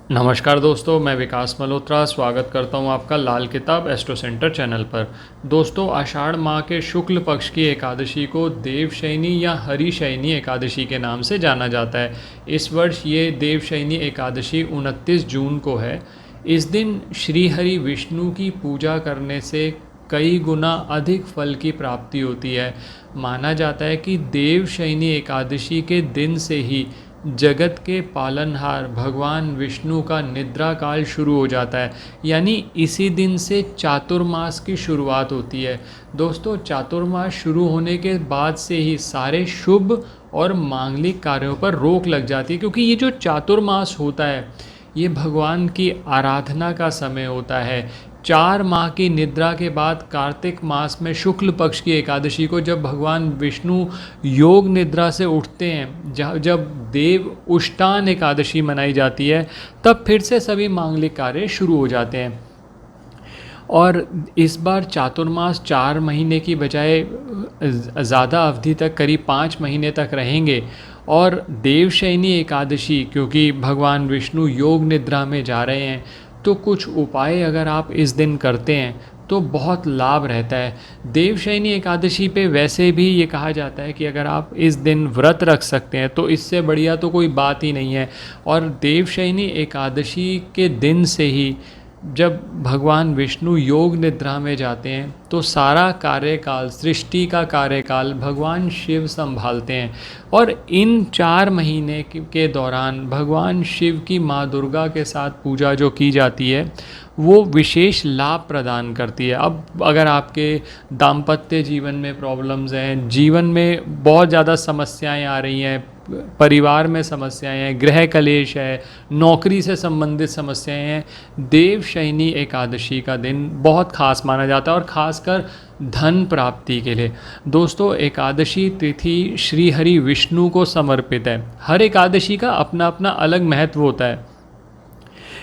नमस्कार दोस्तों, मैं विकास मल्होत्रा स्वागत करता हूं आपका लाल किताब एस्ट्रो सेंटर चैनल पर। दोस्तों, आषाढ़ माह के शुक्ल पक्ष की एकादशी को देवशयनी या हरिशयनी एकादशी के नाम से जाना जाता है। इस वर्ष ये देवशयनी एकादशी 29 जून को है। इस दिन श्री हरि विष्णु की पूजा करने से कई गुना अधिक फल की प्राप्ति होती है। माना जाता है कि देवशयनी एकादशी के दिन से ही जगत के पालनहार भगवान विष्णु का निद्रा काल शुरू हो जाता है, यानी इसी दिन से चातुर्मास की शुरुआत होती है। दोस्तों, चातुर्मास शुरू होने के बाद से ही सारे शुभ और मांगलिक कार्यों पर रोक लग जाती है, क्योंकि ये जो चातुर्मास होता है ये भगवान की आराधना का समय होता है। 4 माह की निद्रा के बाद कार्तिक मास में शुक्ल पक्ष की एकादशी को जब भगवान विष्णु योग निद्रा से उठते हैं, जब देव उष्टान एकादशी मनाई जाती है, तब फिर से सभी मांगलिक कार्य शुरू हो जाते हैं। और इस बार चातुर्मास 4 महीने की बजाय ज़्यादा अवधि तक, करीब 5 महीने तक रहेंगे। और देवशयनी एकादशी, क्योंकि भगवान विष्णु योग निद्रा में जा रहे हैं, तो कुछ उपाय अगर आप इस दिन करते हैं तो बहुत लाभ रहता है। देवशयनी एकादशी पे वैसे भी ये कहा जाता है कि अगर आप इस दिन व्रत रख सकते हैं तो इससे बढ़िया तो कोई बात ही नहीं है। और देवशयनी एकादशी के दिन से ही जब भगवान विष्णु योग निद्रा में जाते हैं तो सारा कार्यकाल, सृष्टि का कार्यकाल भगवान शिव संभालते हैं। और इन 4 महीने के दौरान भगवान शिव की माँ दुर्गा के साथ पूजा जो की जाती है वो विशेष लाभ प्रदान करती है। अब अगर आपके दाम्पत्य जीवन में प्रॉब्लम्स हैं, जीवन में बहुत ज़्यादा समस्याएं आ रही हैं, परिवार में समस्याएं हैं, गृह कलेश है, नौकरी से संबंधित समस्याएं हैं, देवशयनी एकादशी का दिन बहुत खास माना जाता है, और ख़ासकर धन प्राप्ति के लिए। दोस्तों, एकादशी तिथि श्री हरि विष्णु को समर्पित है। हर एकादशी का अपना अपना अलग महत्व होता है,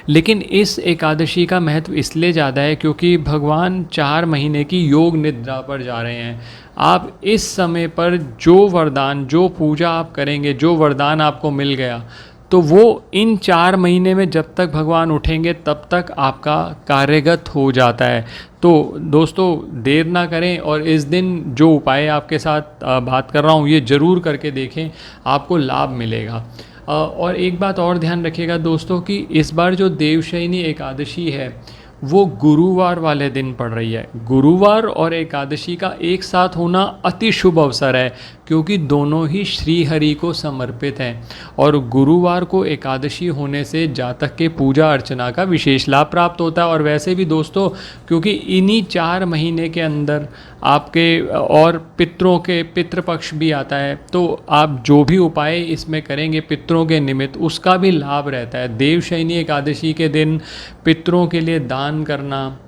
लेकिन इस एकादशी का महत्व इसलिए ज़्यादा है क्योंकि भगवान 4 महीने की योग निद्रा पर जा रहे हैं। आप इस समय पर जो वरदान, जो पूजा आप करेंगे, जो वरदान आपको मिल गया, तो वो इन 4 महीने में जब तक भगवान उठेंगे तब तक आपका कार्यगत हो जाता है। तो दोस्तों, देर ना करें और इस दिन जो उपाय आपके साथ बात कर रहा हूँ ये ज़रूर करके देखें, आपको लाभ मिलेगा। और एक बात और ध्यान रखिएगा दोस्तों कि इस बार जो देवशयनी एकादशी है वो गुरुवार वाले दिन पड़ रही है। गुरुवार और एकादशी का एक साथ होना अति शुभ अवसर है, क्योंकि दोनों ही श्री हरि को समर्पित हैं। और गुरुवार को एकादशी होने से जातक के पूजा अर्चना का विशेष लाभ प्राप्त होता है। और वैसे भी दोस्तों, क्योंकि इन्हीं 4 महीने के अंदर आपके और पितरों के पितृपक्ष भी आता है, तो आप जो भी उपाय इसमें करेंगे पितरों के निमित्त, उसका भी लाभ रहता है। देवशयनी एकादशी के दिन पितरों के लिए दान करना,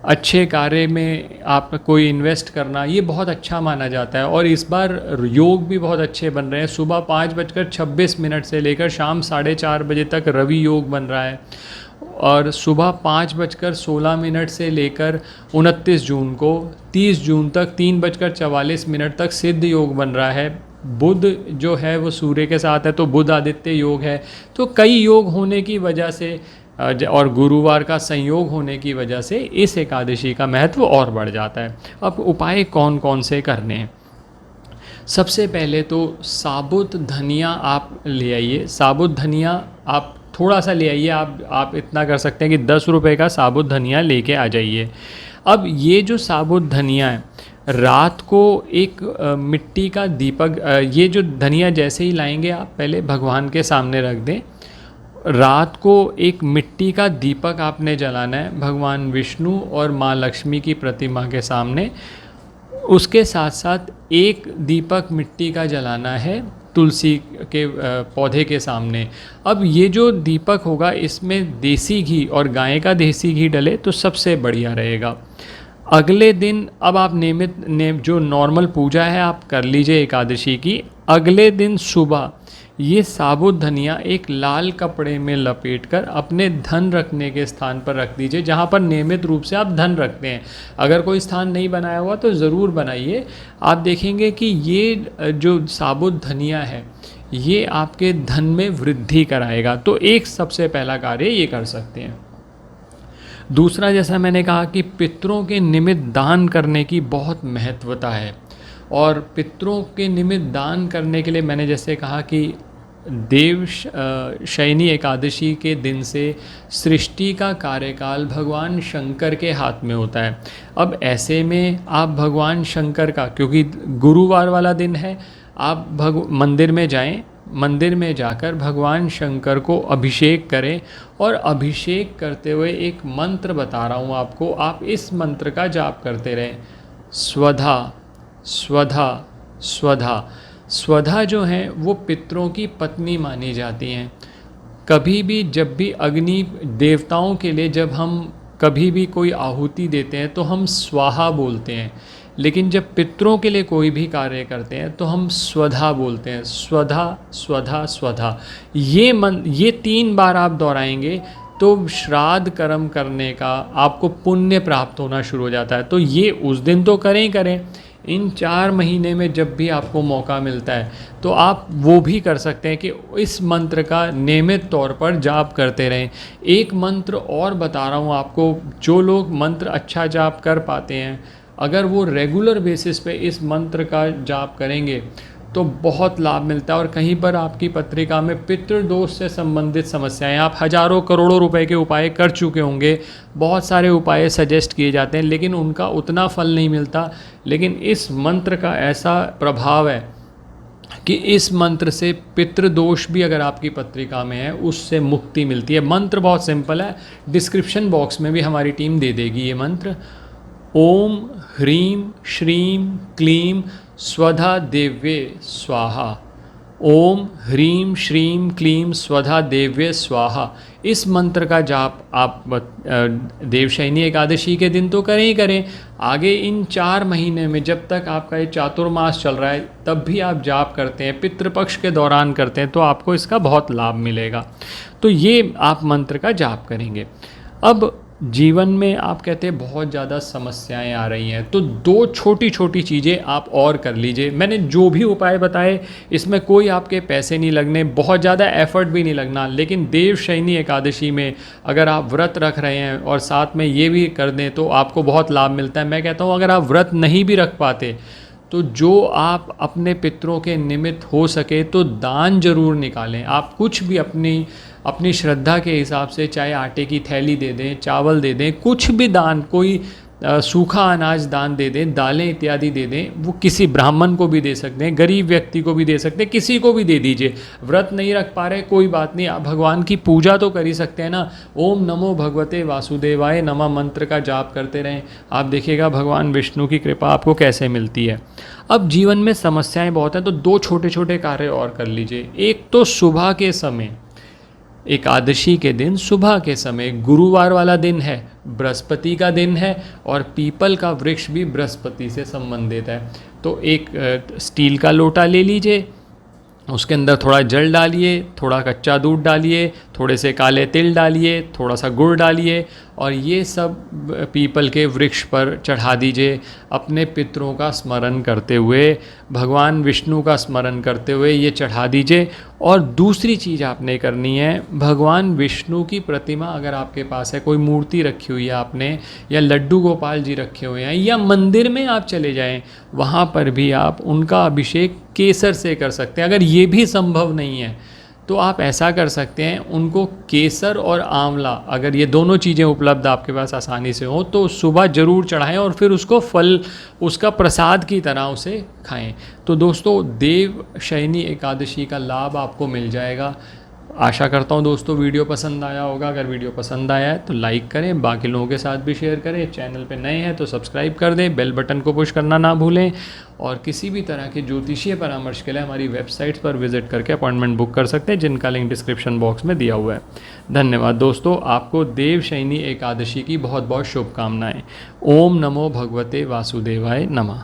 अच्छे कार्य में आप कोई इन्वेस्ट करना, ये बहुत अच्छा माना जाता है। और इस बार योग भी बहुत अच्छे बन रहे हैं। सुबह 5:26 से लेकर शाम 4:30 बजे तक रवि योग बन रहा है, और सुबह 5:16 से लेकर 29 जून को 30 जून तक 3:44 तक सिद्ध योग बन रहा है। बुध जो है वो सूर्य के साथ है, तो बुध आदित्य योग है। तो कई योग होने की वजह से और गुरुवार का संयोग होने की वजह से इस एकादशी का महत्व और बढ़ जाता है। अब उपाय कौन कौन से करने हैं? सबसे पहले तो साबुत धनिया आप ले आइए। साबुत धनिया आप थोड़ा सा ले आइए। आप इतना कर सकते हैं कि 10 रुपये का साबुत धनिया लेके आ जाइए। अब ये जो साबुत धनिया है, रात को एक मिट्टी का दीपक, ये जो धनिया जैसे ही लाएंगे आप पहले भगवान के सामने रख दें। रात को एक मिट्टी का दीपक आपने जलाना है भगवान विष्णु और माँ लक्ष्मी की प्रतिमा के सामने। उसके साथ साथ एक दीपक मिट्टी का जलाना है तुलसी के पौधे के सामने। अब ये जो दीपक होगा इसमें देसी घी और गाय का देसी घी डले तो सबसे बढ़िया रहेगा। अगले दिन अब आप जो नॉर्मल पूजा है आप कर लीजिए एकादशी की। अगले दिन सुबह ये साबुत धनिया एक लाल कपड़े में लपेटकर अपने धन रखने के स्थान पर रख दीजिए, जहाँ पर नियमित रूप से आप धन रखते हैं। अगर कोई स्थान नहीं बनाया हुआ तो ज़रूर बनाइए। आप देखेंगे कि ये जो साबुत धनिया है ये आपके धन में वृद्धि कराएगा। तो एक सबसे पहला कार्य ये कर सकते हैं। दूसरा, जैसा मैंने कहा कि पितरों के निमित्त दान करने की बहुत महत्वता है, और पितरों के निमित्त दान करने के लिए मैंने जैसे कहा कि शयनी एकादशी के दिन से सृष्टि का कार्यकाल भगवान शंकर के हाथ में होता है। अब ऐसे में आप भगवान शंकर का, क्योंकि गुरुवार वाला दिन है, आप मंदिर में जाएं, मंदिर में जाकर भगवान शंकर को अभिषेक करें, और अभिषेक करते हुए एक मंत्र बता रहा हूँ आपको, आप इस मंत्र का जाप करते रहें। स्वधा स्वधा स्वधा। स्वधा जो है वो पितरों की पत्नी मानी जाती हैं। कभी भी जब भी अग्नि देवताओं के लिए जब हम कभी भी कोई आहुति देते हैं तो हम स्वाहा बोलते हैं, लेकिन जब पितरों के लिए कोई भी कार्य करते हैं तो हम स्वधा बोलते हैं। स्वधा स्वधा स्वधा। ये 3 बार आप दोहराएंगे तो श्राद्ध कर्म करने का आपको पुण्य प्राप्त होना शुरू हो जाता है। तो ये उस दिन तो करें ही करें, इन 4 महीने में जब भी आपको मौका मिलता है तो आप वो भी कर सकते हैं कि इस मंत्र का नियमित तौर पर जाप करते रहें। एक मंत्र और बता रहा हूँ आपको, जो लोग मंत्र अच्छा जाप कर पाते हैं, अगर वो रेगुलर बेसिस पे इस मंत्र का जाप करेंगे तो बहुत लाभ मिलता है। और कहीं पर आपकी पत्रिका में पितृदोष से संबंधित समस्याएं, आप हजारों करोड़ों रुपए के उपाय कर चुके होंगे, बहुत सारे उपाय सजेस्ट किए जाते हैं, लेकिन उनका उतना फल नहीं मिलता। लेकिन इस मंत्र का ऐसा प्रभाव है कि इस मंत्र से पितृदोष भी अगर आपकी पत्रिका में है उससे मुक्ति मिलती है। मंत्र बहुत सिंपल है, डिस्क्रिप्शन बॉक्स में भी हमारी टीम दे देगी ये मंत्र। ओम ह्रीं श्रीं क्लीं स्वधा देव्ये स्वाहा। ओम ह्रीं श्रीं क्लीं स्वधा देव्ये स्वाहा। इस मंत्र का जाप आप देवशयनी एकादशी के दिन तो करें ही करें, आगे इन 4 महीने में जब तक आपका ये चातुर्मास चल रहा है तब भी आप जाप करते हैं, पितृपक्ष के दौरान करते हैं, तो आपको इसका बहुत लाभ मिलेगा। तो ये आप मंत्र का जाप करेंगे। अब जीवन में आप कहते हैं बहुत ज़्यादा समस्याएं आ रही हैं, तो 2 छोटी छोटी चीज़ें आप और कर लीजिए। मैंने जो भी उपाय बताए इसमें कोई आपके पैसे नहीं लगने, बहुत ज़्यादा एफर्ट भी नहीं लगना, लेकिन देवशयनी एकादशी में अगर आप व्रत रख रहे हैं और साथ में ये भी कर दें तो आपको बहुत लाभ मिलता है। मैं कहता हूँ अगर आप व्रत नहीं भी रख पाते तो जो आप अपने पितरों के निमित्त हो सके तो दान जरूर निकालें। आप कुछ भी अपनी श्रद्धा के हिसाब से, चाहे आटे की थैली दे दें, चावल दे दें, कुछ भी दान, कोई सूखा अनाज दान दे दें, दालें इत्यादि दे दें, वो किसी ब्राह्मण को भी दे सकते हैं, गरीब व्यक्ति को भी दे सकते हैं, किसी को भी दे दीजिए। व्रत नहीं रख पा रहे कोई बात नहीं, आप भगवान की पूजा तो कर ही सकते हैं ना। ओम नमो भगवते वासुदेवाय नमः मंत्र का जाप करते रहें, आप देखिएगा भगवान विष्णु की कृपा आपको कैसे मिलती है। अब जीवन में समस्याएं बहुत हैं, तो 2 छोटे छोटे कार्य और कर लीजिए। एक तो सुबह के समय, एकादशी के दिन सुबह के समय, गुरुवार वाला दिन है, बृहस्पति का दिन है, और पीपल का वृक्ष भी बृहस्पति से संबंधित है। तो एक स्टील का लोटा ले लीजिए, उसके अंदर थोड़ा जल डालिए, थोड़ा कच्चा दूध डालिए, थोड़े से काले तिल डालिए, थोड़ा सा गुड़ डालिए, और ये सब पीपल के वृक्ष पर चढ़ा दीजिए, अपने पितरों का स्मरण करते हुए, भगवान विष्णु का स्मरण करते हुए ये चढ़ा दीजिए। और दूसरी चीज़ आपने करनी है, भगवान विष्णु की प्रतिमा अगर आपके पास है, कोई मूर्ति रखी हुई है आपने, या लड्डू गोपाल जी रखे हुए हैं, या मंदिर में आप चले जाएं, वहाँ पर भी आप उनका अभिषेक केसर से कर सकते हैं। अगर ये भी संभव नहीं है तो आप ऐसा कर सकते हैं, उनको केसर और आंवला, अगर ये दोनों चीज़ें उपलब्ध आपके पास आसानी से हो तो सुबह ज़रूर चढ़ाएं, और फिर उसको फल, उसका प्रसाद की तरह उसे खाएं। तो दोस्तों, देवशयनी एकादशी का लाभ आपको मिल जाएगा। आशा करता हूँ दोस्तों वीडियो पसंद आया होगा। अगर वीडियो पसंद आया है तो लाइक करें, बाकी लोगों के साथ भी शेयर करें, चैनल पे नए हैं तो सब्सक्राइब कर दें, बेल बटन को पुश करना ना भूलें, और किसी भी तरह के ज्योतिषीय परामर्श के लिए हमारी वेबसाइट पर विजिट करके अपॉइंटमेंट बुक कर सकते हैं, जिनका लिंक डिस्क्रिप्शन बॉक्स में दिया हुआ है। धन्यवाद दोस्तों, आपको देवशयनी एकादशी की बहुत बहुत शुभकामनाएँ। ओम नमो भगवते वासुदेवाय नमः।